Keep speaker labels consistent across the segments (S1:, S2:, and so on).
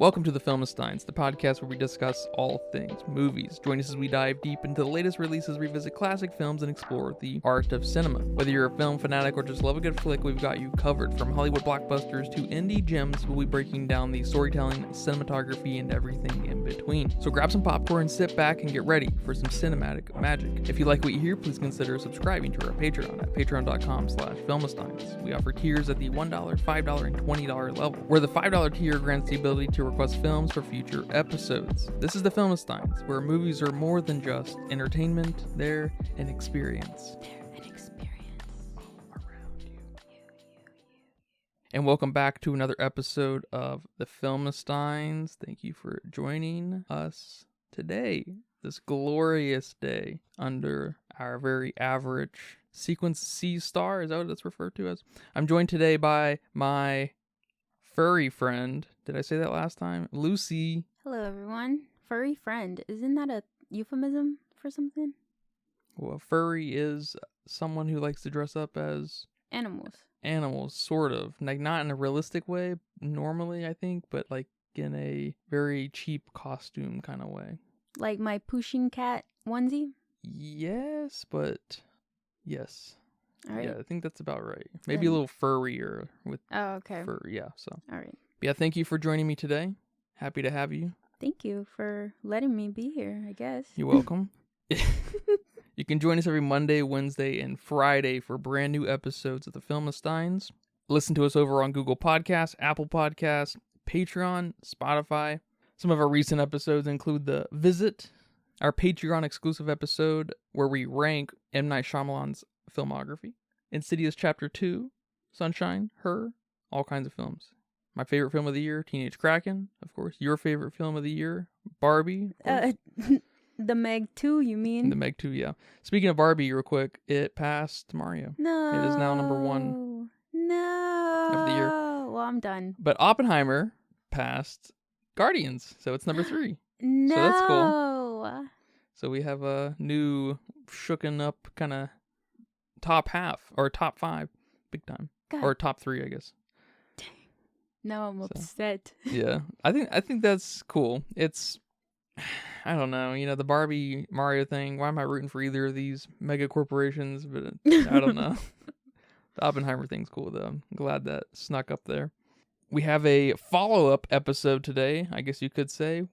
S1: Welcome to the Filmistines, the podcast where we discuss all things movies. Join us as we dive deep into the latest releases, revisit classic films, and explore the art of cinema. Whether you're a film fanatic or just love a good flick, we've got you covered. From Hollywood blockbusters to indie gems, we'll be breaking down the storytelling, cinematography, and everything in between. So grab some popcorn, sit back, and get ready for some cinematic magic. If you like what you hear, please consider subscribing to our Patreon at patreon.com/filmistines. We offer tiers at the $1, $5, and $20 level, where the $5 tier grants the ability to request films for future episodes. This is the Filmistines, where movies are more than just entertainment, they're an experience. All around you. And welcome back to another episode of the Filmistines. Thank you for joining us today, this glorious day under our very average sequence C star. Is that what it's referred to as? I'm joined today by my furry friend. Did I say that last time? Lucy.
S2: Hello, everyone. Furry friend. Isn't that a euphemism for something?
S1: Well, furry is someone who likes to dress up as
S2: Animals,
S1: sort of. Like, not in a realistic way, normally, I think, but like in a very cheap costume kind of way.
S2: Like my pushing cat onesie?
S1: Yes, but yes.
S2: All right.
S1: Yeah, I think that's about right. Maybe a little furrier with fur. Yeah, so.
S2: All right.
S1: Yeah, thank you for joining me today. Happy to have you.
S2: Thank you for letting me be here, I guess.
S1: You're welcome. You can join us every Monday, Wednesday, and Friday for brand new episodes of the Filmistines. Listen to us over on Google Podcasts, Apple Podcasts, Patreon, Spotify. Some of our recent episodes include The Visit, our Patreon exclusive episode where we rank M. Night Shyamalan's filmography, Insidious Chapter 2, Sunshine, Her, all kinds of films. My favorite film of the year, Teenage Kraken, of course. Your favorite film of the year, Barbie.
S2: The Meg 2, you mean?
S1: The Meg 2, yeah. Speaking of Barbie, real quick, it passed Mario.
S2: No.
S1: It is now number 1 of the year.
S2: Well, I'm done.
S1: But Oppenheimer passed Guardians, so it's number 3.
S2: No.
S1: So that's cool. So we have a new shooken up kind of top half, or top 5, big time.
S2: God.
S1: Or top 3, I guess.
S2: Now I'm upset.
S1: Yeah, I think that's cool. It's, I don't know, the Barbie Mario thing. Why am I rooting for either of these mega corporations? But I don't know. The Oppenheimer thing's cool though. I'm glad that snuck up there. We have a follow-up episode today, I guess you could say.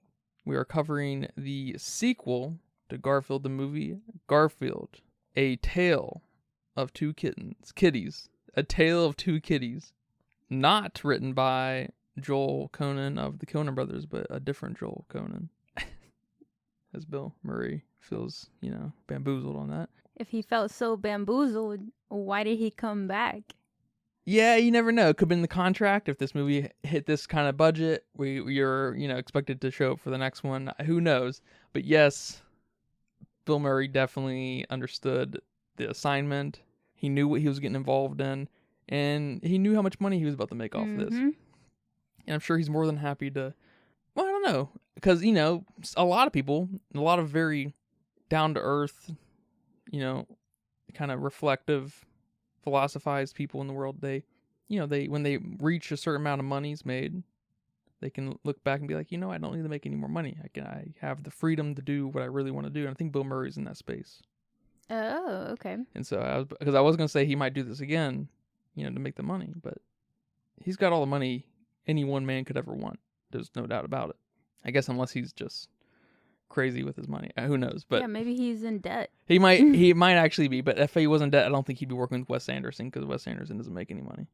S1: We are covering the sequel to Garfield the movie, Garfield, A Tale of Two Kitties. A Tale of Two Kitties. Not written by Joel Conan of the Conan brothers, but a different Joel Conan. As Bill Murray feels, bamboozled on that. If
S2: he felt so bamboozled, why did he come back?
S1: Yeah, you never know. It could have been the contract. If this movie hit this kind of budget, you're expected to show up for the next one. Who knows? But yes, Bill Murray definitely understood the assignment. He knew what he was getting involved in. And he knew how much money he was about to make off this. And I'm sure he's more than happy to, well, I don't know. Because, a lot of people, a lot of very down-to-earth, kind of reflective, philosophized people in the world, they when they reach a certain amount of money's made, they can look back and be like, I don't need to make any more money. I have the freedom to do what I really want to do. And I think Bill Murray's in that space.
S2: Oh, okay.
S1: And so, because I was going to say he might do this again, to make the money, but he's got all the money any one man could ever want. There's no doubt about it. I guess unless he's just crazy with his money. Who knows? But
S2: yeah, maybe he's in debt.
S1: He might actually be, but if he wasn't in debt, I don't think he'd be working with Wes Anderson because Wes Anderson doesn't make any money.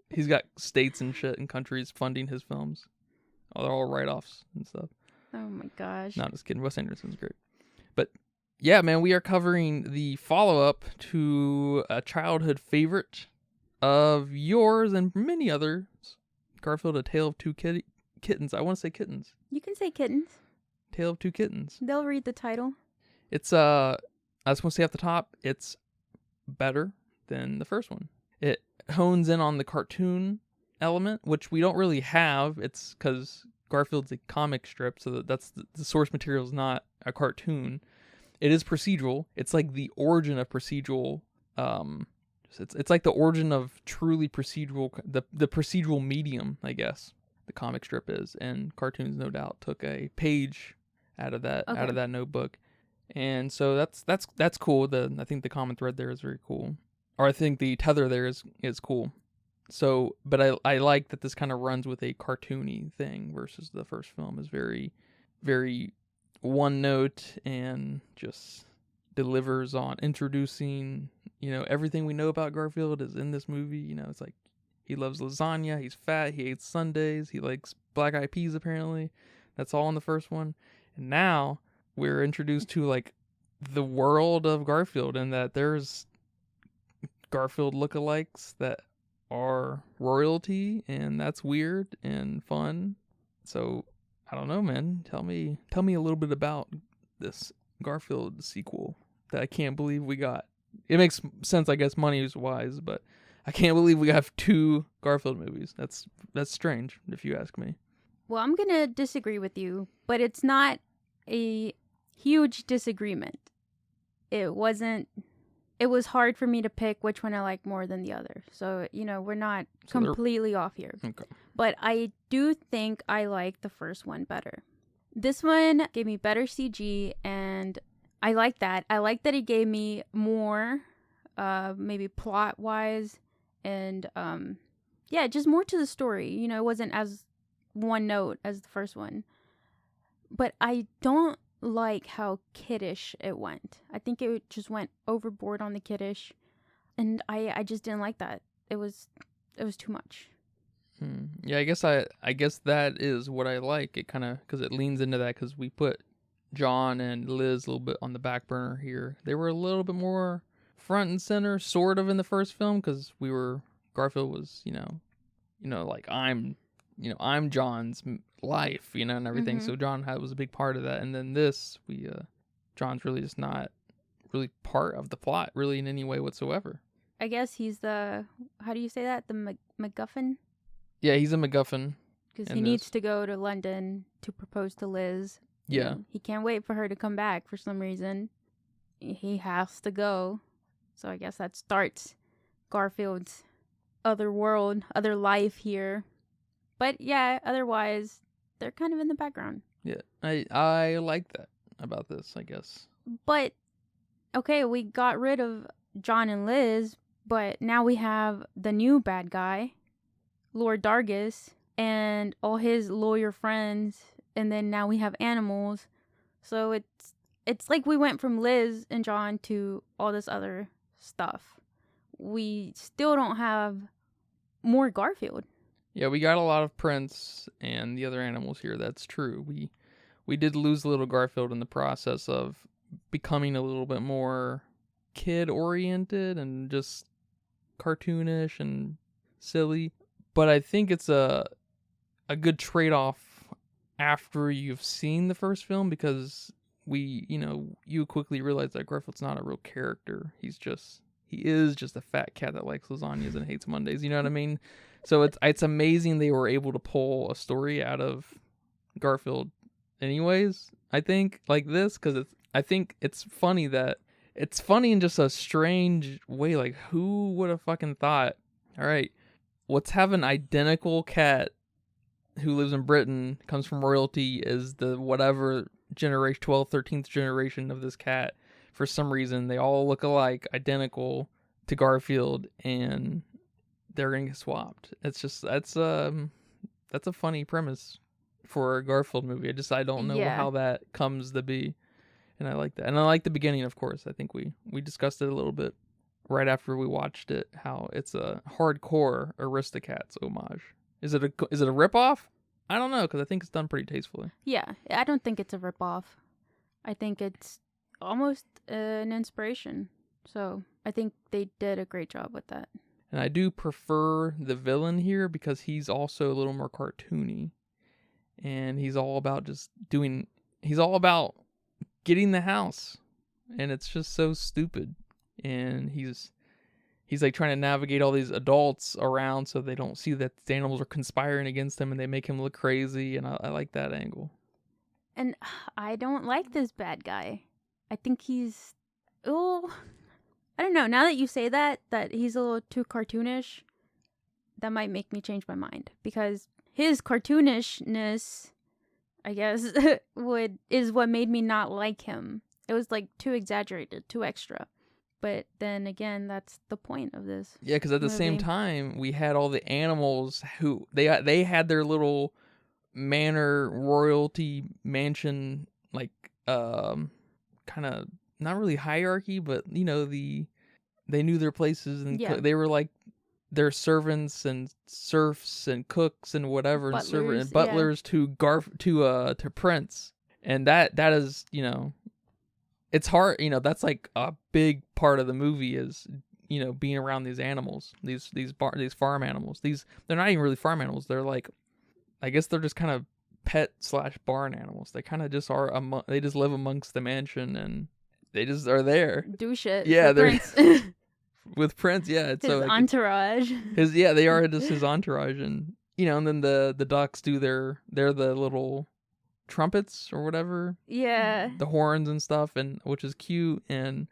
S1: He's got states and shit and countries funding his films. Oh, they're all write-offs and stuff.
S2: Oh my gosh.
S1: No, I'm just kidding. Wes Anderson's great. But yeah, man, we are covering the follow-up to a childhood favorite of yours and many others, Garfield, A Tale of Two Kittens. I want to say kittens.
S2: You can say kittens.
S1: Tale of Two Kittens.
S2: They'll read the title.
S1: It's, I just want to say off the top, it's better than the first one. It hones in on the cartoon element, which we don't really have. It's because Garfield's a comic strip, so that's the source material is not a cartoon. It is procedural. It's like the origin of procedural. It's like the origin of truly procedural, the procedural medium, I guess. the comic strip is, and cartoons no doubt took a page out of that notebook. And so that's cool. I think the common thread there is very cool. Or I think the tether there is cool. So, but I like that this kind of runs with a cartoony thing versus the first film is very, very one note and just delivers on introducing, everything we know about Garfield is in this movie. It's like he loves lasagna, he's fat, he hates Sundays, he likes black eyed peas apparently. That's all in the first one. And now we're introduced to like the world of Garfield and that there's Garfield lookalikes that are royalty, and that's weird and fun. So I don't know, man. Tell me a little bit about this Garfield sequel that I can't believe we got. It makes sense, I guess, money-wise, but I can't believe we have 2 Garfield movies. That's strange, if you ask me.
S2: Well, I'm gonna disagree with you, but it's not a huge disagreement. It was hard for me to pick which one I like more than the other. So, we're not completely off here.
S1: Okay.
S2: But I do think I like the first one better. This one gave me better CG, and I like that. I like that it gave me more, maybe plot-wise, and, just more to the story. It wasn't as one note as the first one. But I don't like how kiddish it went. I think it just went overboard on the kiddish, and I just didn't like that. It was too much.
S1: Yeah, I guess that is what I like. It kind of because it leans into that because we put John and Liz a little bit on the back burner here. They were a little bit more front and center, sort of in the first film because Garfield was like I'm John's life, and everything.
S2: Mm-hmm.
S1: So John was a big part of that. And then this, John's really just not really part of the plot, really in any way whatsoever.
S2: I guess he's how do you say that? The MacGuffin?
S1: Yeah, he's a MacGuffin.
S2: Because he needs to go to London to propose to Liz.
S1: Yeah.
S2: He can't wait for her to come back for some reason. He has to go. So I guess that starts Garfield's other world, other life here. But yeah, otherwise, they're kind of in the background.
S1: Yeah, I like that about this, I guess.
S2: But, okay, we got rid of John and Liz, but now we have the new bad guy, Lord Dargis, and all his lawyer friends, and then now we have animals. So it's like we went from Liz and John to all this other stuff. We still don't have more Garfield.
S1: Yeah, we got a lot of Prince and the other animals here. That's true. We did lose a little Garfield in the process of becoming a little bit more kid-oriented and just cartoonish and silly. But I think it's a good trade-off after you've seen the first film because you quickly realize that Garfield's not a real character. He is just a fat cat that likes lasagnas and hates Mondays. You know what I mean? So it's amazing they were able to pull a story out of Garfield anyways, I think, like this, because I think it's funny in just a strange way. Like, who would have fucking thought, all right, let's have an identical cat who lives in Britain, comes from royalty, is the whatever generation, 12th, 13th generation of this cat. For some reason, they all look alike, identical to Garfield, and they're gonna get swapped. It's just that's a funny premise for a Garfield movie. I don't know how that comes to be, and I like that. And I like the beginning, of course. I think we discussed it a little bit right after we watched it. How it's a hardcore Aristocats homage. Is it a ripoff? I don't know because I think it's done pretty tastefully.
S2: Yeah, I don't think it's a ripoff. I think it's almost an inspiration. So I think they did a great job with that.
S1: And I do prefer the villain here because he's also a little more cartoony. And he's all about getting the house. And it's just so stupid. And he's like trying to navigate all these adults around so they don't see that the animals are conspiring against him and they make him look crazy. And I like that angle.
S2: And I don't like this bad guy. I think I don't know. Now that you say that he's a little too cartoonish, that might make me change my mind. Because his cartoonishness, I guess, is what made me not like him. It was like too exaggerated, too extra. But then again, that's the point of this.
S1: Yeah, because at the same time, we had all the animals who they had their little manor royalty mansion, like kind of not really hierarchy, but you know they knew their places and they were like their servants and serfs and cooks and whatever and butlers to Prince, and that is, you know, it's hard, you know, that's like a big part of the movie is, you know, being around these animals, these farm animals. They're not even really farm animals. They're like, I guess they're just kind of pet/barn animals. They kind of just are they just live amongst the mansion and they just are there.
S2: Do shit.
S1: Yeah, they're with Prince, yeah. It's
S2: his entourage.
S1: They are just his entourage, and you know, and then the ducks do they're the little trumpets or whatever.
S2: Yeah.
S1: The horns and stuff, and which is cute, and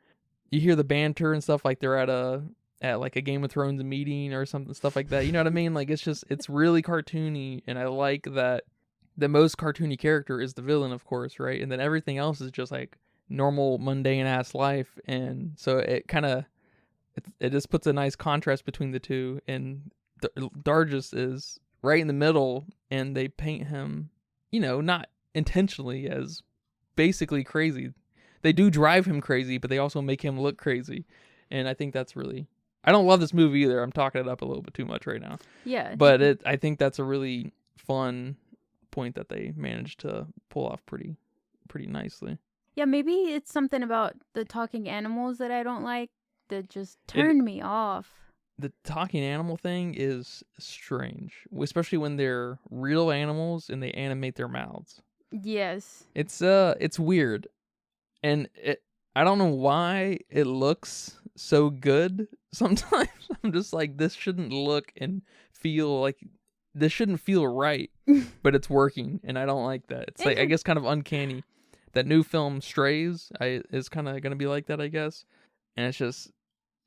S1: you hear the banter and stuff like they're at like a Game of Thrones meeting or something, stuff like that. You know what I mean? Like it's really cartoony, and I like that the most cartoony character is the villain, of course, right? And then everything else is just like normal mundane ass life, and so it kind of it just puts a nice contrast between the two, and Dargis is right in the middle, and they paint him, you know, not intentionally as basically crazy. They do drive him crazy, but they also make him look crazy, and I think that's really, I don't love this movie either. I'm talking it up a little bit too much right now.
S2: Yeah.
S1: But I think that's a really fun point that they managed to pull off pretty nicely.
S2: Yeah, maybe it's something about the talking animals that I don't like that just turned me off.
S1: The talking animal thing is strange, especially when they're real animals and they animate their mouths.
S2: Yes.
S1: It's weird. And I don't know why it looks so good sometimes. I'm just like, this shouldn't look and feel like, this shouldn't feel right, but it's working, and I don't like that. It's like, I guess, kind of uncanny. That new film Strays is kind of gonna be like that, I guess, and it's just,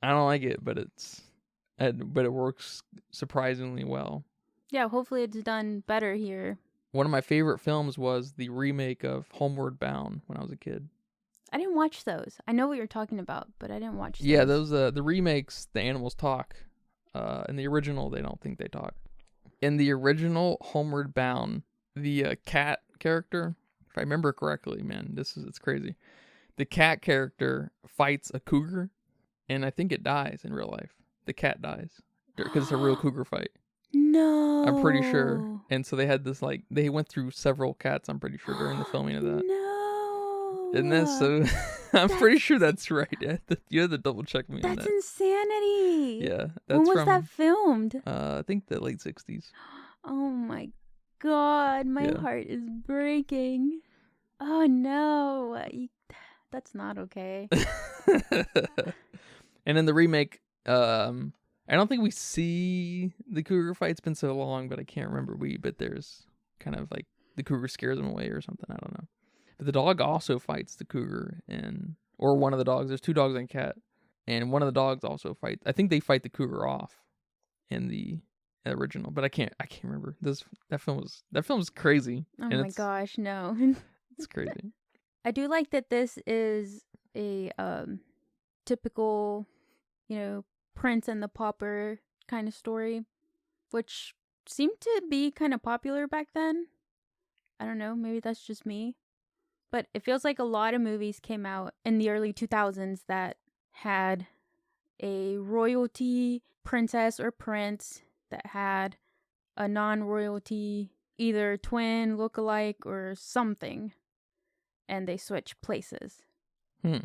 S1: I don't like it, but it works surprisingly well.
S2: Yeah, hopefully it's done better here.
S1: One of my favorite films was the remake of Homeward Bound when I was a kid.
S2: I didn't watch those. I know what you're talking about, but I didn't watch those.
S1: Yeah, those the remakes, the animals talk. In the original, they don't think they talk. In the original Homeward Bound, the cat character, if I remember correctly, man, it's crazy. The cat character fights a cougar, and I think it dies in real life. The cat dies because it's a real cougar fight.
S2: No.
S1: I'm pretty sure. And so they had this, like, they went through several cats, I'm pretty sure, during the filming of that.
S2: No.
S1: Isn't that so? I'm pretty sure that's right. You have to double check me on that.
S2: That's insanity.
S1: Yeah. That's
S2: when was that filmed?
S1: I think the late 60s.
S2: Oh my God. My heart is breaking. Oh no. That's not okay.
S1: And in the remake, I don't think we see the cougar fight. It's been so long, but I can't remember. But there's kind of like the cougar scares him away or something. I don't know. But the dog also fights the cougar, or one of the dogs. There's two dogs and a cat, and one of the dogs also fight. I think they fight the cougar off in the original, but I can't remember. That film was crazy.
S2: Oh my gosh, no.
S1: It's crazy.
S2: I do like that this is a typical, Prince and the Popper kind of story, which seemed to be kind of popular back then. I don't know, maybe that's just me. But it feels like a lot of movies came out in the early 2000s that had a royalty princess or prince that had a non-royalty, either twin, look-alike, or something. And they switch places.
S1: So there's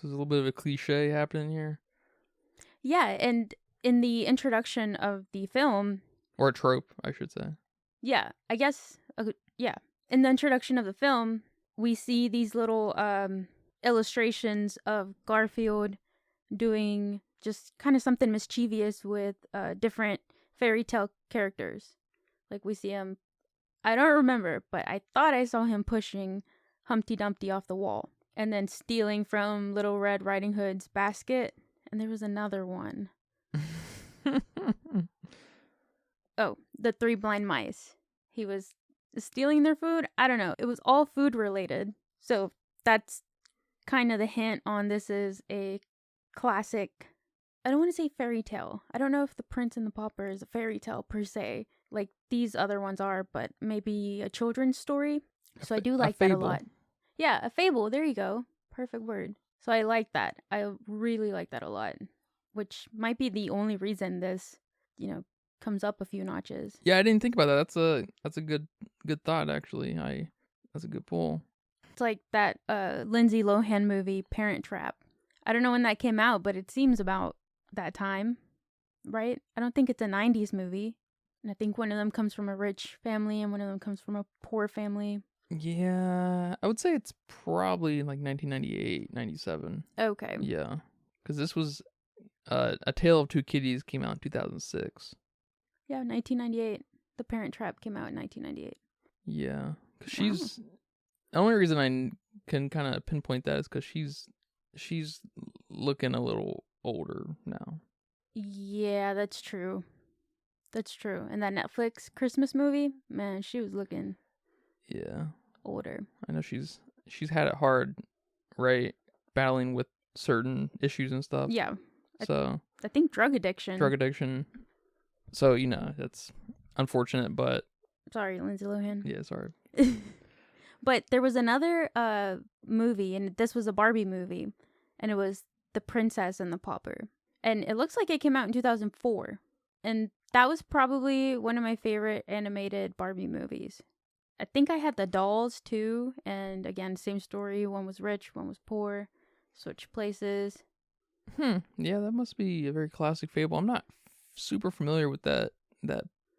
S1: a little bit of a cliche happening here.
S2: Yeah, and in the introduction of the film...
S1: Or a trope, I should say.
S2: Yeah, I guess, yeah. In the introduction of the film, we see these little illustrations of Garfield doing just kind of something mischievous with different fairy tale characters. Like we see him, I don't remember, but I thought I saw him pushing Humpty Dumpty off the wall and then stealing from Little Red Riding Hood's basket. And there was another one. Oh, the Three Blind Mice. he was stealing their food. I don't know. It was all food related. So that's kind of the hint on this is a classic. I don't want to say fairy tale. I don't know if the Prince and the Pauper is a fairy tale per se, like these other ones are, but maybe a children's story. So I do like that a lot. Yeah, a fable. There you go. Perfect word. So I like that. I really like that a lot, which might be the only reason this, comes up a few notches.
S1: Yeah, I didn't think about that. That's a good thought actually. That's a good pull.
S2: It's like that Lindsay Lohan movie Parent Trap. I don't know when that came out, but it seems about that time, right? I don't think it's a 90s movie. And I think one of them comes from a rich family and one of them comes from a poor family.
S1: Yeah, I would say it's probably like 1998, 97.
S2: Okay.
S1: Yeah, because this was A Tale of Two Kitties came out in 2006.
S2: Yeah, 1998. The Parent Trap came out in 1998.
S1: Yeah, because she's the only reason I can kind of pinpoint that is because she's looking a little older now.
S2: Yeah, that's true. That's true. And that Netflix Christmas movie, man, she was looking older.
S1: I know she's had it hard, right? Battling with certain issues and stuff.
S2: Yeah.
S1: So
S2: I think drug addiction. So,
S1: that's unfortunate, but
S2: sorry, Lindsay Lohan.
S1: Yeah, sorry.
S2: But there was another movie, and this was a Barbie movie, and it was The Princess and the Pauper. And it looks like it came out in 2004. And that was probably one of my favorite animated Barbie movies. I think I had the dolls too, and again, same story. One was rich, one was poor, switched places.
S1: Yeah, that must be a very classic fable. I'm not super familiar with that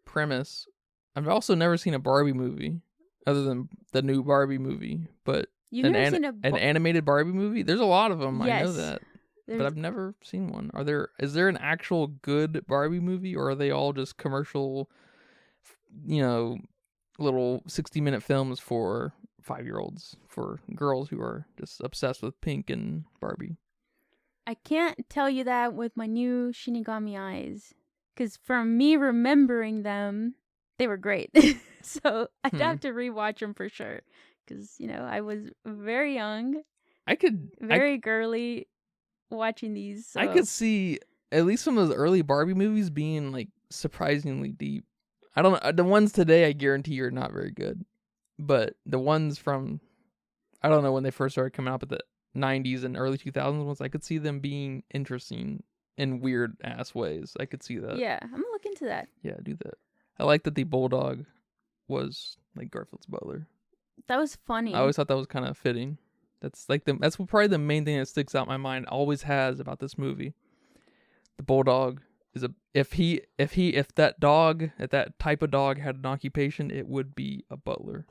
S1: premise. I've also never seen a Barbie movie other than the new Barbie movie, but
S2: You've never seen
S1: an animated Barbie movie? There's a lot of them.
S2: Yes.
S1: I know that. But I've never seen one. Is there an actual good Barbie movie, or are they all just commercial, little 60-minute films for 5-year-olds, for girls who are just obsessed with pink and Barbie?
S2: I can't tell you that with my new Shinigami eyes, because from me remembering them, they were great. So I'd have to rewatch them for sure, because I was very young, very girly, watching these. So.
S1: I could see at least some of those early Barbie movies being like surprisingly deep. I don't know, the ones today I guarantee are not very good, but the ones from I don't know when they first started coming out, but the 90s and early 2000s ones, I could see them being interesting in weird ass ways. I could see that.
S2: Yeah, I'm gonna look into that.
S1: Yeah, do that. I like that the bulldog was like Garfield's butler.
S2: That was funny.
S1: I always thought that was kind of fitting. That's probably the main thing that sticks out in my mind, always has, about this movie. The bulldog is if that type of dog had an occupation, it would be a butler.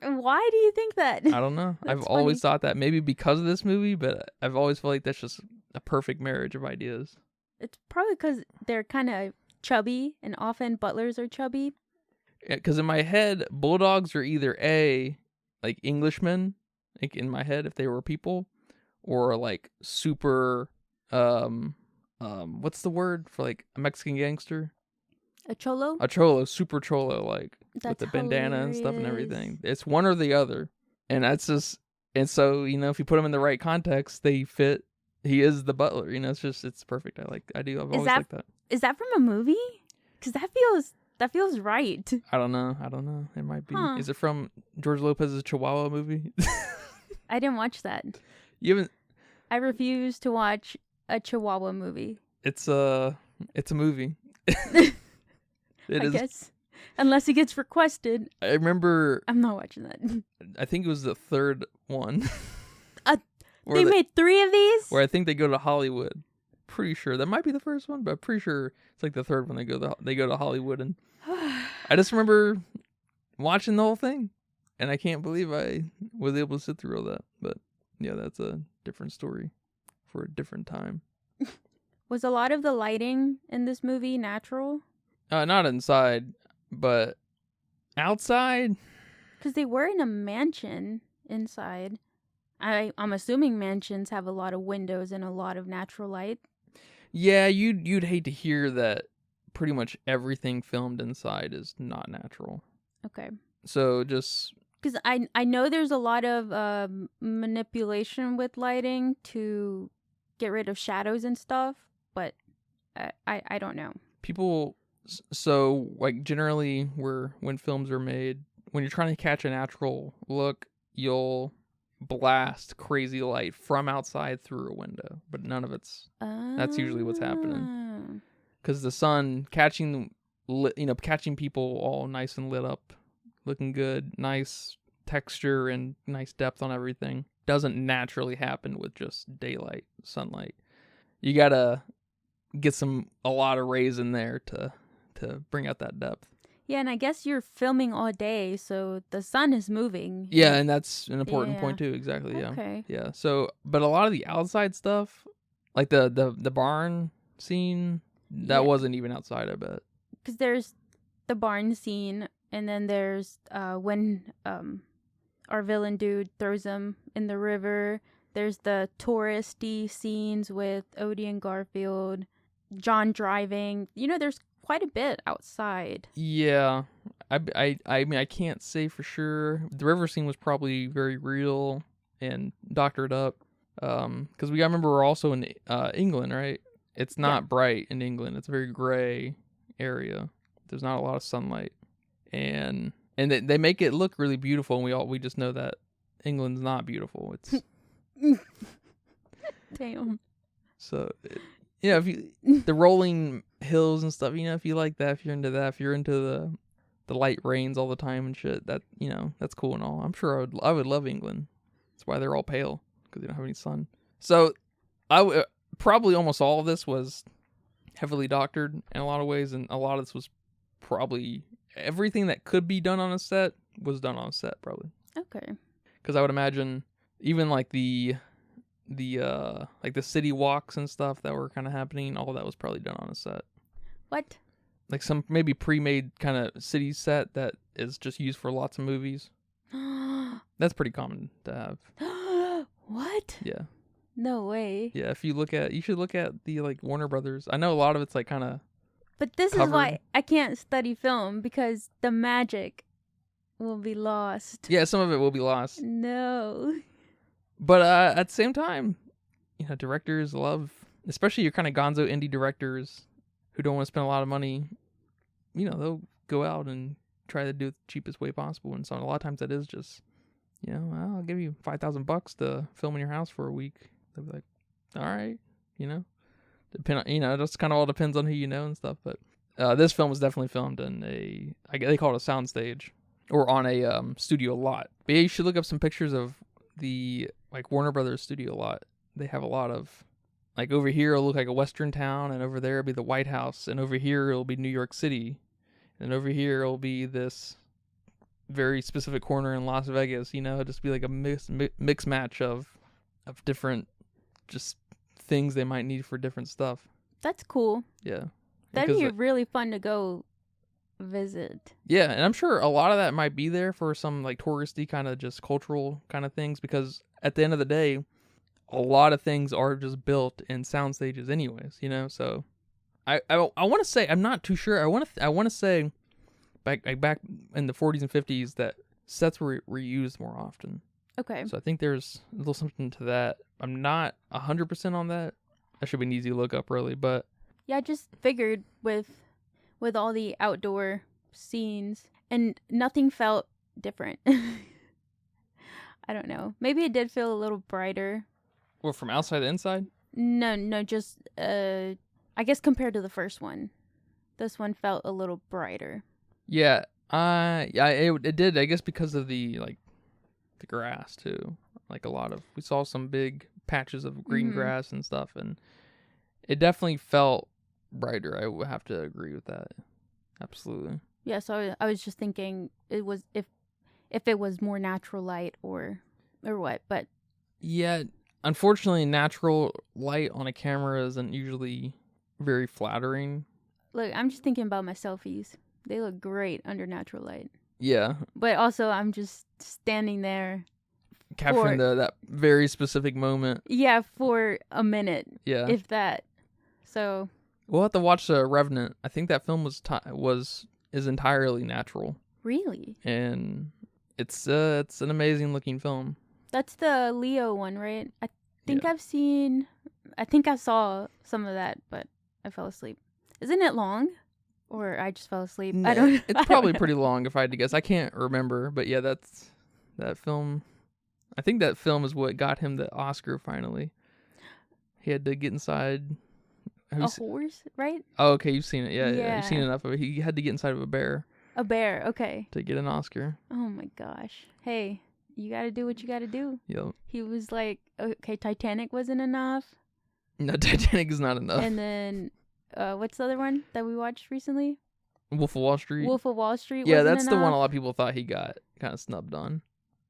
S2: Why do you think that?
S1: I don't know. I've always thought that, maybe because of this movie, but I've always felt like that's just a perfect marriage of ideas.
S2: It's probably because they're kind of chubby, and often butlers are chubby.
S1: Yeah, because in my head, bulldogs are either like Englishmen, like in my head, if they were people, or like super, what's the word for like a Mexican gangster?
S2: A cholo?
S1: A cholo, super cholo, like with the bandana
S2: hilarious.
S1: and stuff and everything. It's one or the other. And that's just, and so, if you put them in the right context, they fit. He is the butler, it's perfect. I've always liked that.
S2: Is that from a movie? Because that feels right.
S1: I don't know. It might be. Is it from George Lopez's Chihuahua movie?
S2: I didn't watch that.
S1: You haven't?
S2: I refuse to watch a Chihuahua movie.
S1: It's a movie.
S2: I guess. Unless it gets requested.
S1: I remember.
S2: I'm not watching that.
S1: I think it was the third one.
S2: They made 3 of these?
S1: Where I think they go to Hollywood. Pretty sure. That might be the first one, but I'm pretty sure it's like the third one. They go to Hollywood, and I just remember watching the whole thing, and I can't believe I was able to sit through all that. But yeah, that's a different story for a different time.
S2: Was a lot of the lighting in this movie natural?
S1: Not inside, but outside.
S2: Because they were in a mansion inside. I'm assuming mansions have a lot of windows and a lot of natural light.
S1: Yeah, you'd hate to hear that pretty much everything filmed inside is not natural.
S2: Okay.
S1: So just
S2: Because I know there's a lot of manipulation with lighting to get rid of shadows and stuff, but I don't know.
S1: people, so like generally when films are made, when you're trying to catch a natural look, you'll blast crazy light from outside through a window, but none of it's, that's usually what's happening. Because the sun catching people all nice and lit up, looking good, nice texture and nice depth on everything, doesn't naturally happen with just daylight, sunlight. You gotta get a lot of rays in there to bring out that depth.
S2: Yeah, and I guess you're filming all day, so the sun is moving.
S1: Yeah, and that's an important point too. Exactly. Yeah.
S2: Okay.
S1: Yeah. So, but a lot of the outside stuff, like the barn scene, that wasn't even outside, I bet.
S2: Because there's the barn scene, and then there's when our villain dude throws him in the river. There's the touristy scenes with Odie and Garfield, John driving. There's quite a bit outside.
S1: Yeah. I mean, I can't say for sure. The river scene was probably very real and doctored up. Because we gotta remember we're also in England, right? It's not bright in England. It's a very gray area. There's not a lot of sunlight, and they make it look really beautiful. And we just know that England's not beautiful. It's
S2: damn.
S1: So if you the rolling hills and stuff, if you like that, if you're into that, if you're into the light rains all the time and shit, that that's cool and all. I'm sure I would love England. That's why they're all pale, because they don't have any sun. So probably almost all of this was heavily doctored in a lot of ways, and a lot of this was probably everything that could be done on a set was done on a set, probably.
S2: Okay.
S1: Because I would imagine even like the city walks and stuff that were kind of happening, all of that was probably done on a set.
S2: What?
S1: Like some maybe pre-made kind of city set that is just used for lots of movies. That's pretty common to have.
S2: What?
S1: Yeah.
S2: No way.
S1: Yeah, you should look at the like Warner Brothers. I know a lot of it's like kind of.
S2: But this
S1: covered.
S2: is why I can't study film, because the magic will be lost.
S1: Yeah, some of it will be lost.
S2: No.
S1: But at the same time, directors love, especially your kind of gonzo indie directors who don't want to spend a lot of money. They'll go out and try to do it the cheapest way possible, and so a lot of times that is just, I'll give you $5,000 to film in your house for a week. They'll be like, all right, depend on, that's kind of all depends on who you know and stuff. But this film was definitely filmed in they call it a soundstage or on a studio lot. But yeah, you should look up some pictures of the like Warner Brothers studio lot. They have a lot of, like, over here it'll look like a western town, and over there it'll be the White House, and over here it'll be New York City, and over here it'll be this very specific corner in Las Vegas. It'll just be like a mix match of different just things they might need for different stuff.
S2: That's cool.
S1: Yeah.
S2: That'd be really fun to go visit.
S1: Yeah, and I'm sure a lot of that might be there for some like touristy kind of just cultural kind of things, because at the end of the day, a lot of things are just built in sound stages anyways, so I want to say, I'm not too sure, I want to say back in the 40s and 50s that sets were reused more often.
S2: Okay.
S1: So I think there's a little something to that. I'm not 100% on that. That should be an easy look up, really, but
S2: yeah, I just figured with all the outdoor scenes, and nothing felt different. I don't know. Maybe it did feel a little brighter.
S1: Well, from outside to inside?
S2: No, just I guess compared to the first one, this one felt a little brighter.
S1: Yeah, it did. I guess because of the grass too. Like we saw some big patches of green grass and stuff, and it definitely felt brighter. I would have to agree with that. Absolutely.
S2: Yeah, so I was just thinking it was if it was more natural light or what, but
S1: yeah, unfortunately, natural light on a camera isn't usually very flattering.
S2: Look, I'm just thinking about my selfies. They look great under natural light.
S1: Yeah.
S2: But also, I'm just standing there.
S1: Capturing that very specific moment.
S2: Yeah, for a minute.
S1: Yeah.
S2: If that. So.
S1: We'll have to watch Revenant. I think that film is entirely natural.
S2: Really?
S1: And it's an amazing looking film.
S2: That's the Leo one, right? I think
S1: Yeah.
S2: I think I saw some of that, but I fell asleep. Isn't it long? Or I just fell asleep? I don't know.
S1: It's probably pretty long if I had to guess. I can't remember, but yeah, that film. I think that film is what got him the Oscar finally. He had to get inside.
S2: A horse, right?
S1: Oh, okay, you've seen it. Yeah,
S2: Yeah.
S1: you've seen enough of it. He had to get inside of a bear
S2: A bear, okay.
S1: to get an Oscar.
S2: Oh my gosh. Hey, you gotta do what you gotta do.
S1: Yep.
S2: He was like, okay, Titanic wasn't enough.
S1: No, Titanic is not enough.
S2: And then, what's the other one that we watched recently?
S1: Wolf of Wall Street.
S2: Wolf of Wall Street.
S1: Yeah,
S2: wasn't
S1: that's the one a
S2: enough.
S1: lot of people thought he got kind of snubbed on.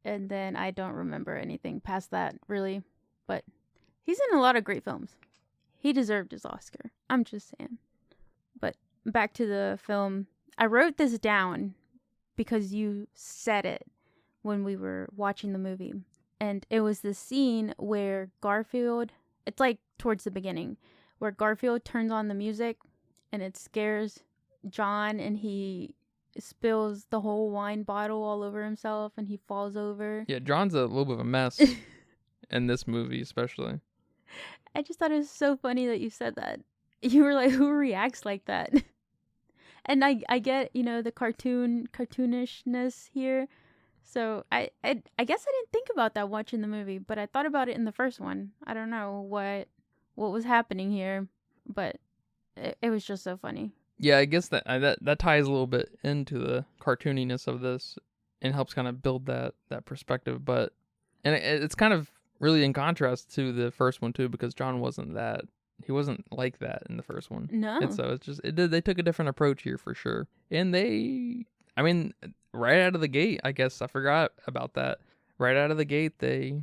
S2: And then I don't remember anything past that, really. But he's in a lot of great films. He deserved his Oscar. I'm just saying. But back to the film. I wrote this down because you said it when we were watching the movie. And it was the scene where Garfield, it's like towards the beginning, where Garfield turns on the music and it scares John and he spills the whole wine bottle all over himself and he falls over.
S1: Yeah, John's a little bit of a mess in this movie, especially.
S2: I just thought it was so funny that you said that. You were like, who reacts like that? And I get, the cartoonishness here. So I guess I didn't think about that watching the movie, but I thought about it in the first one. I don't know what was happening here, but it was just so funny.
S1: Yeah, I guess that ties a little bit into the cartooniness of this and helps kind of build that perspective. But it's kind of really in contrast to the first one too, because John wasn't like that in the first one.
S2: No.
S1: And so they took a different approach here for sure. And right out of the gate, I guess I forgot about that. Right out of the gate, they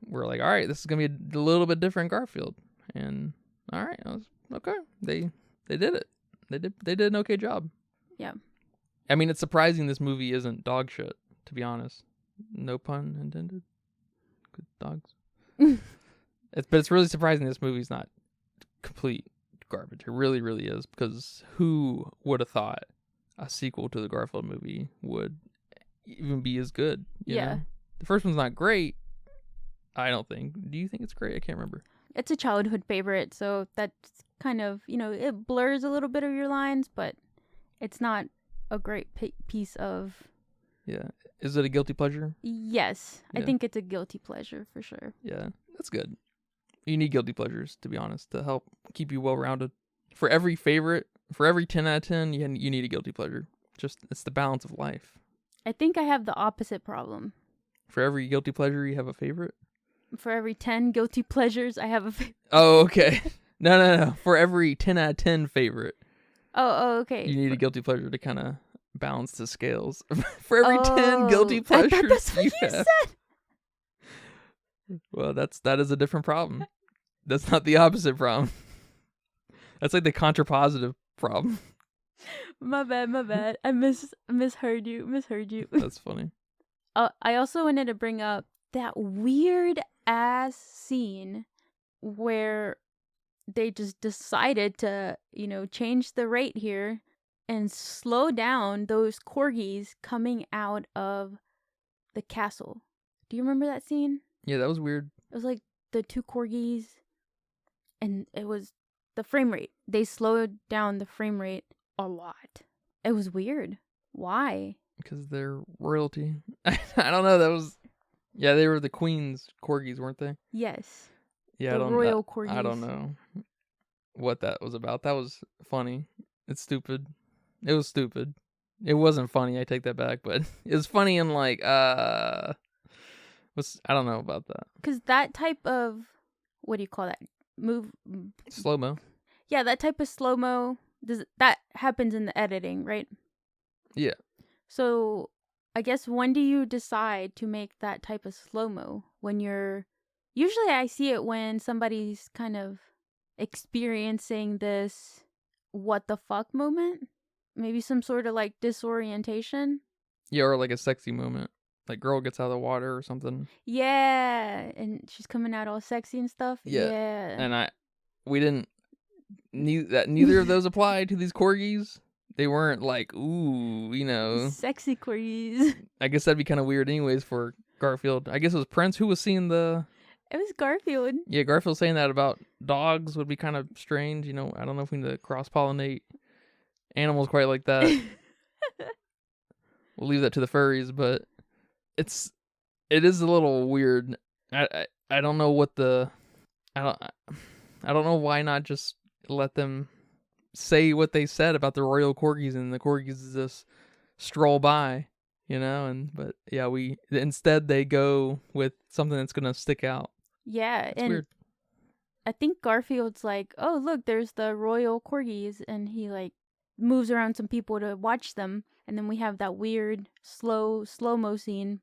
S1: were like, all right, this is going to be a little bit different Garfield. And all right, I was okay. They did it. They did an okay job.
S2: Yeah.
S1: I mean, it's surprising this movie isn't dog shit, to be honest. No pun intended. Good dogs. But it's really surprising this movie's not complete garbage. It really, really is, because who would have thought a sequel to the Garfield movie would even be as good? You know? The first one's not great, I don't think. Do you think it's great? I can't remember.
S2: It's a childhood favorite, so that's kind of, it blurs a little bit of your lines, but it's not a great piece of...
S1: Yeah. Is it a guilty pleasure?
S2: Yes.
S1: Yeah.
S2: I think it's a guilty pleasure for sure.
S1: Yeah, that's good. You need guilty pleasures, to be honest, to help keep you well-rounded. For every 10 out of 10, you need a guilty pleasure. It's the balance of life.
S2: I think I have the opposite problem.
S1: For every guilty pleasure, you have a favorite?
S2: For every 10 guilty pleasures, I have a favorite.
S1: Oh, okay. No. For every 10 out of 10 favorite.
S2: Oh, okay.
S1: You need a guilty pleasure to kind of balance the scales. For every 10 guilty pleasures,
S2: I thought that's what you
S1: have.
S2: said.
S1: Well, that is a different problem. That's not the opposite problem. That's like the contrapositive problem.
S2: My bad. I misheard you.
S1: That's funny.
S2: I also wanted to bring up that weird ass scene where they just decided to, change the rate here and slow down those corgis coming out of the castle. Do you remember that scene?
S1: Yeah, that was weird.
S2: It was like the two corgis, and it was the frame rate. They slowed down the frame rate a lot. It was weird. Why?
S1: Because they're royalty. I don't know. They were the Queen's corgis, weren't they?
S2: Yes.
S1: Yeah,
S2: the royal corgis.
S1: I don't know what that was about. That was funny. It's stupid. It was stupid. It wasn't funny. I take that back, but it was funny in like I don't know about that.
S2: Because that type of, what do you call that?
S1: Slow-mo.
S2: Yeah, that type of slow-mo, that happens in the editing, right?
S1: Yeah.
S2: So, I guess when do you decide to make that type of slow-mo? Usually I see it when somebody's kind of experiencing this what the fuck moment. Maybe some sort of like disorientation.
S1: Yeah, or like a sexy moment. Like girl gets out of the water or something.
S2: Yeah, and she's coming out all sexy and stuff. Yeah.
S1: And neither of those apply to these corgis. They weren't like, ooh,
S2: Sexy corgis.
S1: I guess that'd be kind of weird anyways for Garfield. I guess it was Prince who was seeing the...
S2: It was Garfield.
S1: Yeah, Garfield saying that about dogs would be kind of strange. I don't know if we need to cross-pollinate animals quite like that. We'll leave that to the furries, but it is a little weird. I don't know what I don't know why not just let them say what they said about the royal corgis, and the corgis just stroll by, but yeah, instead they go with something that's gonna stick out.
S2: Yeah,
S1: it's
S2: and
S1: weird.
S2: I think Garfield's like, oh look, there's the royal corgis, and he like moves around some people to watch them, and then we have that weird slow-mo scene,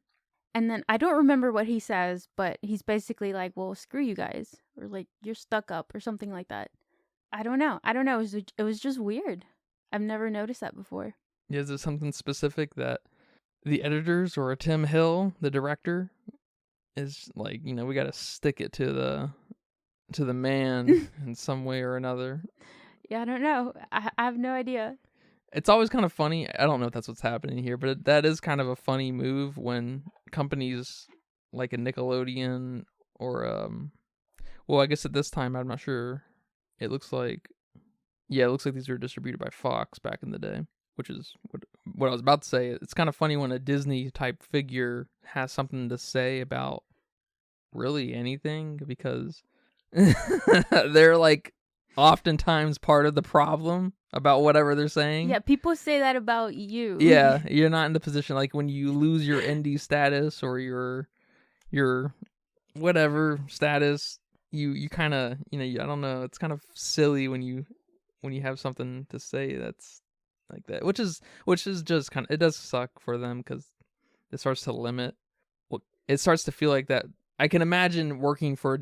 S2: and then I don't remember what he says, but he's basically like, well, screw you guys, or like, you're stuck up, or something like that. I don't know. It was just weird. I've never noticed that before.
S1: Yeah, is it something specific that the editors or Tim Hill, the director, is like, we got to stick it to the man in some way or another?
S2: Yeah, I don't know. I have no idea.
S1: It's always kind of funny. I don't know if that's what's happening here, but that is kind of a funny move when companies like a Nickelodeon or well, I guess at this time I'm not sure. It looks like these were distributed by Fox back in the day, which is what I was about to say. It's kind of funny when a Disney type figure has something to say about really anything, because they're like oftentimes part of the problem about whatever they're saying.
S2: Yeah, people say that about you.
S1: Yeah, you're not in the position, like when you lose your indie status or your whatever status, you kind of, I don't know, it's kind of silly when you have something to say that's like that, which is just kind of, it does suck for them, because it starts to limit it starts to feel like that. I can imagine working for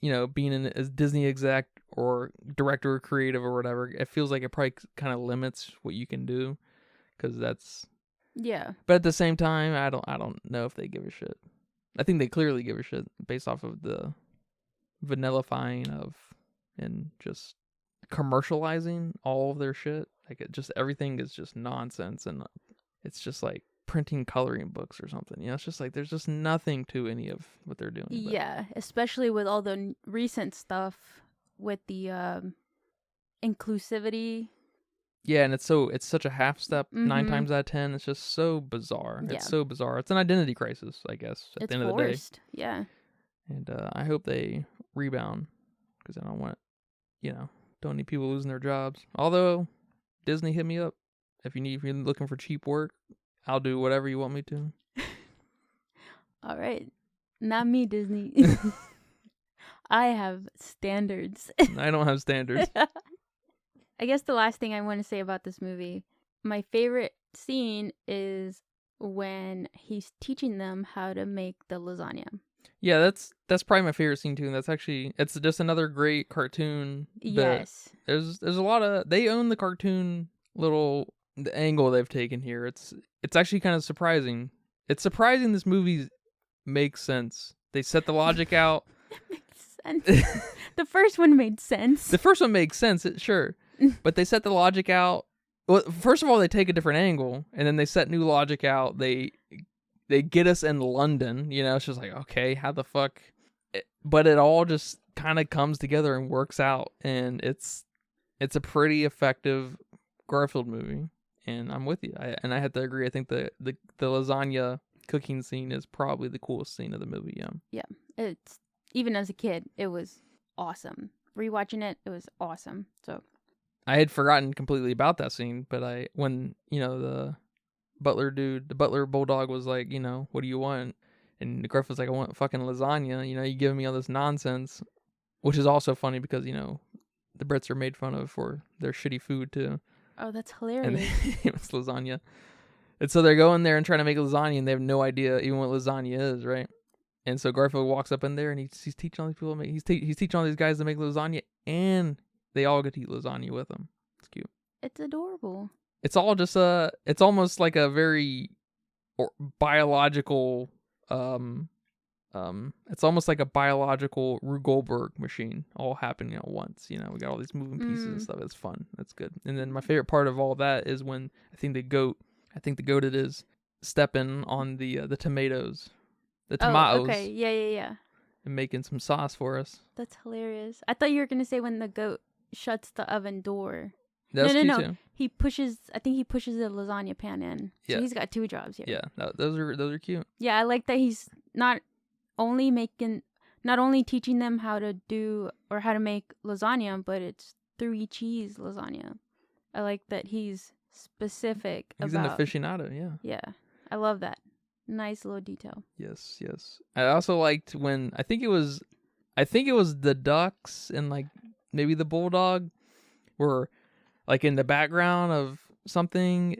S1: being a Disney exec or director or creative or whatever. It feels like it probably kind of limits what you can do, because that's...
S2: Yeah.
S1: But at the same time, I don't know if they give a shit. I think they clearly give a shit based off of the vanillifying of and just commercializing all of their shit. Like, everything is just nonsense, and it's just like printing coloring books or something. It's just like there's just nothing to any of what they're doing.
S2: Yeah, especially with all the recent stuff with the inclusivity.
S1: Yeah, and it's such a half step. 9 times out of 10, it's just so bizarre.
S2: Yeah.
S1: It's so bizarre. It's an identity crisis, I guess, at the end of the day.
S2: Yeah.
S1: And I hope they rebound, because I don't want, don't need people losing their jobs. Although, Disney, hit me up if you're looking for cheap work. I'll do whatever you want me to.
S2: All right. Not me, Disney. I have standards.
S1: I don't have standards.
S2: I guess the last thing I want to say about this movie, my favorite scene is when he's teaching them how to make the lasagna.
S1: Yeah, that's probably my favorite scene too. And it's just another great cartoon.
S2: Yes.
S1: There's a lot of, they own the cartoon the angle they've taken here. It's actually kind of surprising. It's surprising this movie makes sense. They set the logic out.
S2: It makes sense. The first one made sense.
S1: The first one makes sense, sure. But they set the logic out. Well, first of all, they take a different angle, and then they set new logic out. They get us in London. It's just like, okay, how the fuck? But it all just kind of comes together and works out, and it's a pretty effective Garfield movie. And I'm with you. I have to agree. I think the lasagna cooking scene is probably the coolest scene of the movie. Yeah. Yeah.
S2: It's, even as a kid, it was awesome. Rewatching it was awesome. So
S1: I had forgotten completely about that scene, but when the butler bulldog was like, what do you want? And Garfield was like, I want fucking lasagna. You giving me all this nonsense, which is also funny because the Brits are made fun of for their shitty food too.
S2: Oh, that's hilarious.
S1: And it's lasagna. And so they're going there and trying to make lasagna, and they have no idea even what lasagna is, right? And so Garfield walks up in there, and he's teaching all these people he's teaching all these guys to make lasagna, and they all get to eat lasagna with him. It's cute.
S2: It's adorable.
S1: It's all just it's almost like a very biological It's almost like a biological Rube Goldberg machine all happening at once. You know, we got all these moving pieces and stuff. It's fun. It's good. And then my favorite part of all that is when I think the goat it is, stepping on the tomatoes. The tomatoes.
S2: Oh, okay. Yeah.
S1: And making some sauce for us.
S2: That's hilarious. I thought you were going to say when the goat shuts the oven door.
S1: That's cute too.
S2: I think he pushes the lasagna pan in. So
S1: Yeah.
S2: he's got 2 jobs here.
S1: Yeah, those are cute.
S2: Yeah, I like that he's not only teaching them how to do or how to make lasagna, but it's 3 cheese lasagna. I like that he's specific
S1: He's
S2: about...
S1: an aficionado, yeah.
S2: Yeah, I love that. Nice little detail.
S1: Yes. I also liked when I think it was the ducks and like maybe the bulldog were like in the background of something,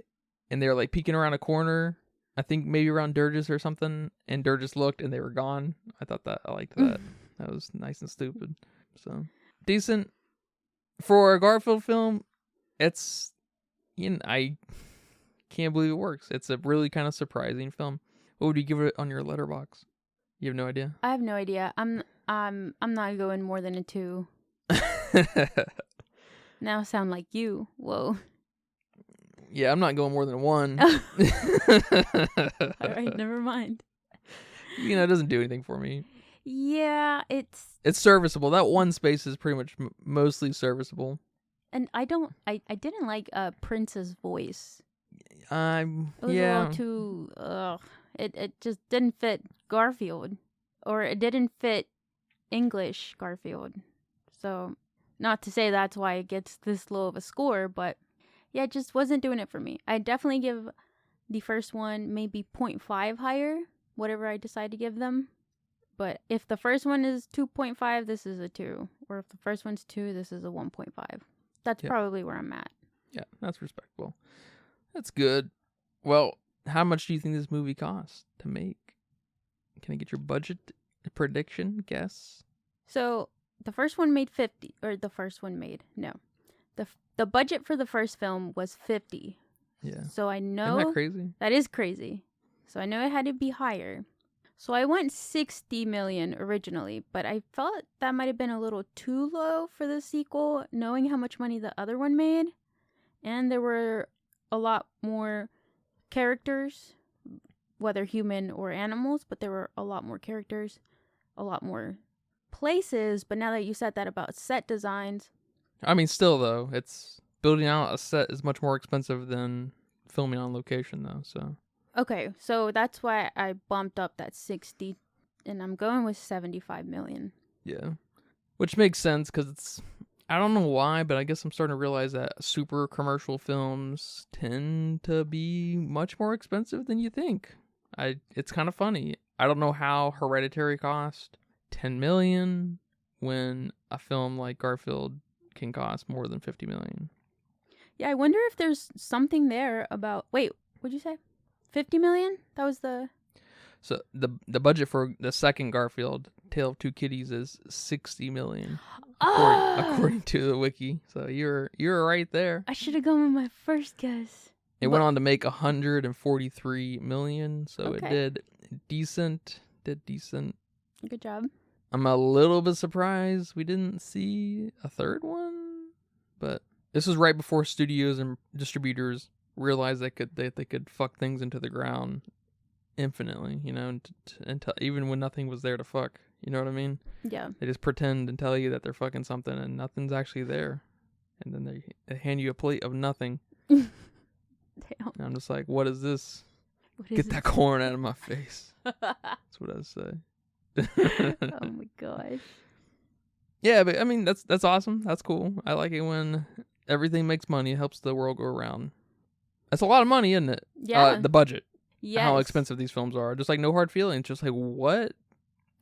S1: and they were like peeking around a corner. I think maybe around Dargis or something, and Dargis looked and they were gone. I liked that. That was nice and stupid. So decent for a Garfield film. It's, I can't believe it works. It's a really kind of surprising film. What would you give it on your letterbox? You have no idea?
S2: I have no idea. I'm not going more than a 2. Now I sound like you. Whoa.
S1: Yeah, I'm not going more than 1.
S2: All right, never mind.
S1: It doesn't do anything for me.
S2: Yeah, it's
S1: serviceable. That one space is pretty much mostly serviceable.
S2: And I didn't like Prince's voice.
S1: It was
S2: a little too it just didn't fit Garfield, or it didn't fit English Garfield. So, not to say that's why it gets this low of a score, but yeah, it just wasn't doing it for me. I definitely give the first one maybe 0.5 higher, whatever I decide to give them. But if the first one is 2.5, this is a 2. Or if the first one's 2, this is a 1.5. That's probably where I'm at.
S1: Yeah, that's respectable. That's good. Well, how much do you think this movie cost to make? Can I get your budget prediction guess?
S2: So the first one made 50, or the first one made, no. The budget for the first film was 50.
S1: Yeah.
S2: So I know.
S1: Isn't that crazy?
S2: That is crazy. So I know it had to be higher. So I went 60 million originally, but I felt that might have been a little too low for the sequel, knowing how much money the other one made. And there were a lot more characters, whether human or animals, but there were a lot more characters, a lot more places. But now that you said that about set designs.
S1: I mean, still, though, it's building out a set is much more expensive than filming on location, though, so.
S2: Okay, so that's why I bumped up that 60, and I'm going with 75 million.
S1: Yeah, which makes sense because it's, I don't know why, but I guess I'm starting to realize that super commercial films tend to be much more expensive than you think. It's kind of funny. I don't know how Hereditary cost 10 million when a film like Garfield can cost more than 50 million.
S2: Yeah, I wonder if there's something there about, wait, what'd you say? 50 million? That was the...
S1: So the budget for the second Garfield, Tale of Two Kitties, is 60 million. According to the wiki. So you're right there.
S2: I should have gone with my first guess.
S1: It went on to make 143 million, so
S2: Okay.
S1: it did decent.
S2: Good job.
S1: I'm a little bit surprised we didn't see a third one, but this was right before studios and distributors realized they could fuck things into the ground infinitely, until even when nothing was there to fuck. You know what I mean?
S2: Yeah.
S1: They just pretend and tell you that they're fucking something and nothing's actually there, and then they hand you a plate of nothing.
S2: Damn.
S1: And I'm just like, what is this?
S2: Get
S1: that corn out of my face. That's what I say.
S2: Oh my gosh.
S1: Yeah, but I mean that's awesome. That's cool. I like it when everything makes money. It helps the world go around. That's a lot of money, isn't it?
S2: Yeah.
S1: The budget.
S2: Yes.
S1: How expensive these films are. Just like No Hard Feelings. Just like, what?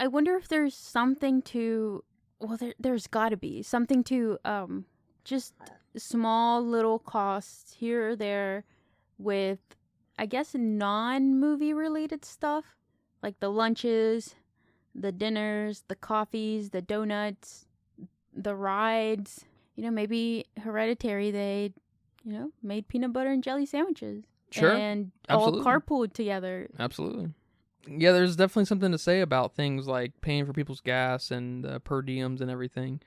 S2: I wonder if there's something to... Well, there's got to be. Something to just small little costs here or there with, I guess, non-movie related stuff. Like the lunches, the dinners, the coffees, the donuts, the rides. Maybe Hereditary, they... made peanut butter and jelly sandwiches.
S1: Sure.
S2: And
S1: Absolutely.
S2: all carpooled together.
S1: Absolutely. yeah, there's definitely something to say about things like paying for people's gas and per diems and everything.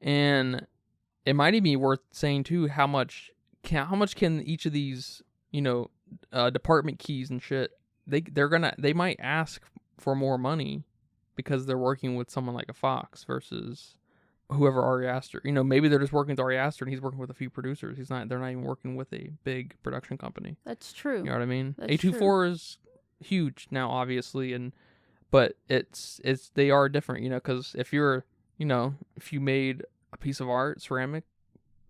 S1: And it might even be worth saying too how much can each of these, department keys and shit, they might ask for more money because they're working with someone like a Fox versus whoever Ari Aster. Maybe they're just working with Ari Aster and he's working with a few producers. They're not even working with a big production company.
S2: That's true.
S1: You know what I mean?
S2: That's
S1: A24 is huge now, obviously, but they are different, because if you're, if you made a piece of art, ceramic,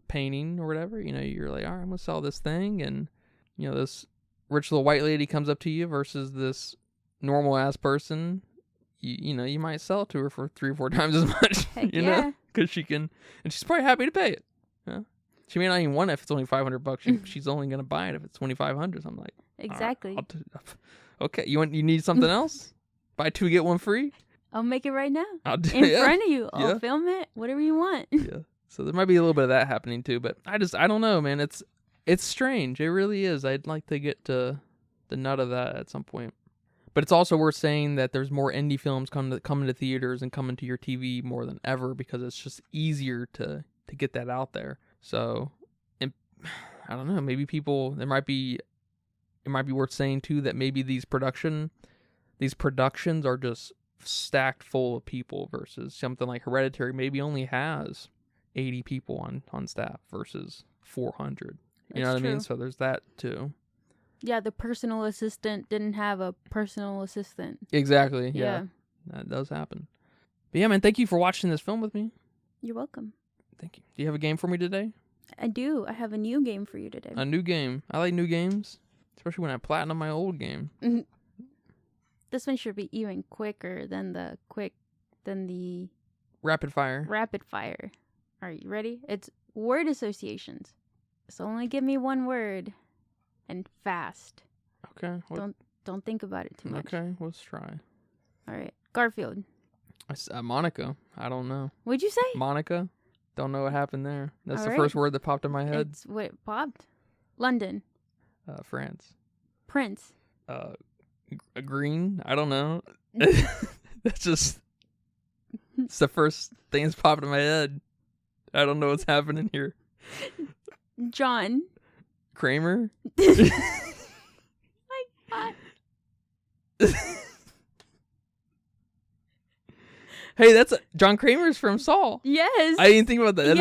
S1: painting or whatever, you're like, all right, I'm gonna sell this thing, and this rich little white lady comes up to you versus this normal ass person, you might sell it to her for 3 or 4 times as much.
S2: Heck
S1: know, because she can, and she's probably happy to pay it. Yeah, she may not even want it if it's only $500. She's only gonna buy it if it's $2,500. I'm like,
S2: exactly.
S1: Right, okay, you need something else? Buy 2 get 1 free.
S2: I'll make it right now.
S1: I'll do
S2: in front of you. I'll film it. Whatever you want.
S1: Yeah. So there might be a little bit of that happening too, but I don't know, man. It's strange. It really is. I'd like to get to the nut of that at some point. But it's also worth saying that there's more indie films coming to theaters and coming to your TV more than ever because it's just easier to get that out there. So, I don't know. Maybe it might be worth saying too that maybe these productions are just stacked full of people versus something like Hereditary maybe only has 80 people on staff versus 400. You know what I mean? So there's that too.
S2: Yeah, the personal assistant didn't have a personal assistant.
S1: Exactly. Yeah. That does happen. But yeah, man, thank you for watching this film with me.
S2: You're welcome.
S1: Thank you. Do you have a game for me today?
S2: I do. I have a new game for you today.
S1: A new game. I like new games, especially when I platinum my old game.
S2: This one should be even quicker than the
S1: rapid fire.
S2: Rapid fire. Are you ready? It's word associations. So only give me one word and fast.
S1: Okay.
S2: Don't think about it too much.
S1: Okay, let's try.
S2: All right. Garfield.
S1: Monica. I don't know.
S2: What'd you say?
S1: Monica. Don't know what happened there. That's
S2: All
S1: the
S2: right.
S1: first word that popped in my head.
S2: It's what popped? London.
S1: France.
S2: Prince.
S1: Green. I don't know. That's just. It's the first thing that's popped in my head. I don't know what's happening here.
S2: John.
S1: Kramer.
S2: My God.
S1: Hey, that's John Kramer's from Saw.
S2: Yes.
S1: I didn't think about that.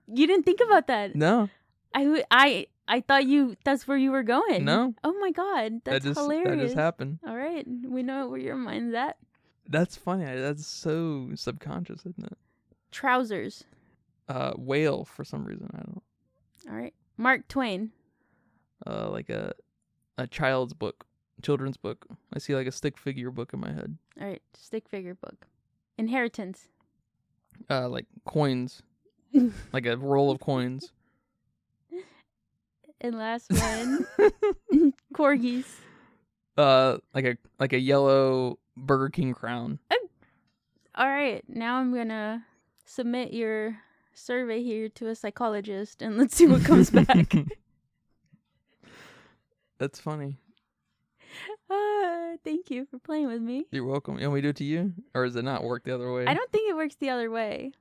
S2: You didn't think about that.
S1: No.
S2: I thought that's where you were going.
S1: No.
S2: Oh my God, that's hilarious.
S1: That just happened.
S2: All right, we know where your mind's at.
S1: That's funny. That's so subconscious, isn't it?
S2: Trousers.
S1: Whale for some reason. I don't know.
S2: All right. Mark Twain.
S1: Like a children's book. I see like a stick figure book in my head.
S2: All right, stick figure book. Inheritance.
S1: Like coins. Like a roll of coins.
S2: And last one. Corgis.
S1: Like a yellow Burger King crown.
S2: All right, now I'm gonna submit your survey here to a psychologist and let's see what comes back.
S1: That's funny.
S2: Thank you for playing with me.
S1: You're welcome. You want me to do it to you, or does it not work the other way?
S2: I don't think it works the other way.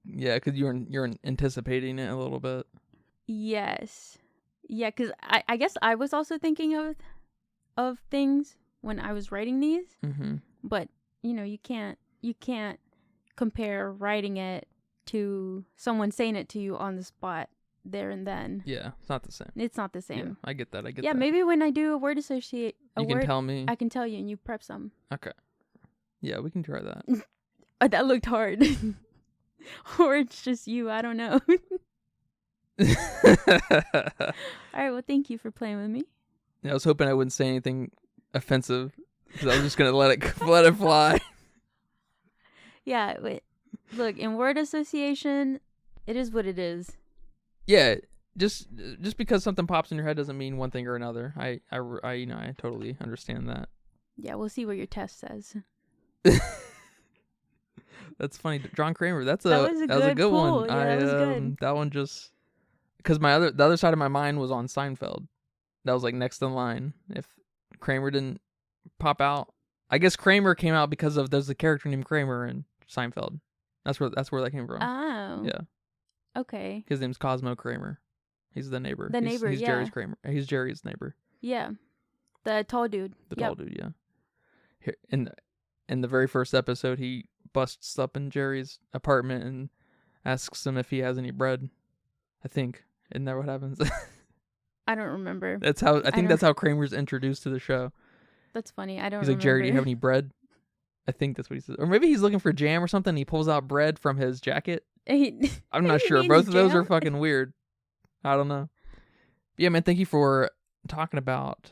S1: Yeah, because you're anticipating it a little bit.
S2: Yes. Yeah, because I guess I was also thinking of things when I was writing these.
S1: Mm-hmm.
S2: But you can't compare writing it to someone saying it to you on the spot there and then.
S1: Yeah, it's not the same.
S2: It's not the same.
S1: Yeah, I get that.
S2: Yeah, maybe when I do a word associate,
S1: you can tell me.
S2: I can tell you, and you prep some.
S1: Okay. Yeah, we can try that.
S2: That looked hard. Or it's just you. I don't know. All right. Well, thank you for playing with me.
S1: Yeah, I was hoping I wouldn't say anything offensive because I was just gonna let it fly.
S2: Yeah. Wait. Look, in word association, it is what it is.
S1: Yeah. Just because something pops in your head doesn't mean one thing or another. I totally understand that.
S2: Yeah, we'll see what your test says.
S1: That's funny. John Kramer. That
S2: was a good
S1: one.
S2: Yeah, that was good.
S1: That one just because the other side of my mind was on Seinfeld. That was like next in line. If Kramer didn't pop out. I guess Kramer came out because there's a character named Kramer in Seinfeld. That's where that came from.
S2: Oh.
S1: Yeah.
S2: Okay.
S1: His name's Cosmo Kramer. He's the neighbor.
S2: The neighbor,
S1: he's
S2: yeah.
S1: Jerry's Kramer. He's Jerry's neighbor.
S2: Yeah. The tall dude.
S1: The tall dude, yeah. Here, in the very first episode, he busts up in Jerry's apartment and asks him if he has any bread. I think. Isn't that what happens?
S2: I don't remember.
S1: That's how Kramer's introduced to the show.
S2: That's funny. I don't
S1: He's
S2: remember.
S1: like, Jerry, do you have any bread? I think that's what he says. Or maybe he's looking for jam or something. And he pulls out bread from his jacket. I'm not sure. Both of those are fucking weird. I don't know. But yeah, man, thank you for talking about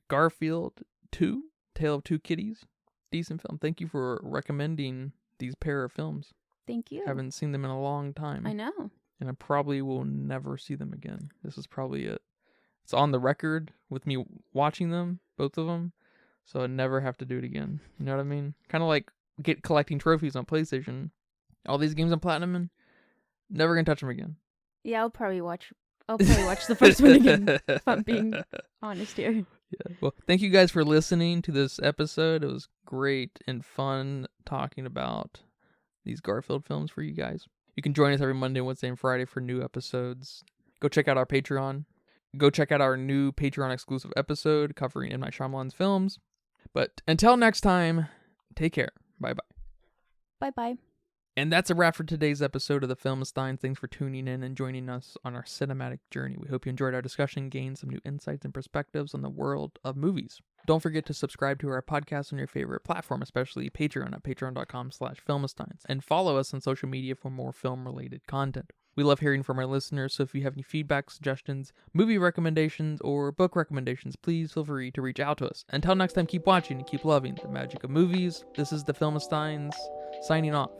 S1: Garfield 2, Tale of Two Kitties. Decent film. Thank you for recommending these pair of films.
S2: Thank you.
S1: Haven't seen them in a long time.
S2: I know.
S1: And I probably will never see them again. This is probably it. It's on the record with me watching them, both of them, so I never have to do it again. You know what I mean? Kind of like collecting trophies on PlayStation. All these games on Platinum, and never gonna touch them again.
S2: Yeah, I'll probably watch the first one again, if I'm being honest here.
S1: Yeah. Well, thank you guys for listening to this episode. It was great and fun talking about these Garfield films for you guys. You can join us every Monday, Wednesday, and Friday for new episodes. Go check out our Patreon. Go check out our new Patreon exclusive episode covering M. Night Shyamalan's films. But until next time, take care. Bye-bye.
S2: Bye-bye.
S1: And that's a wrap for today's episode of the Filmstein. Thanks for tuning in and joining us on our cinematic journey. We hope you enjoyed our discussion, gained some new insights and perspectives on the world of movies. Don't forget to subscribe to our podcast on your favorite platform, especially Patreon at patreon.com/filmsteins, and follow us on social media for more film-related content. We love hearing from our listeners, so if you have any feedback, suggestions, movie recommendations, or book recommendations, please feel free to reach out to us. Until next time, keep watching and keep loving the magic of movies. This is the Filmsteins, signing off.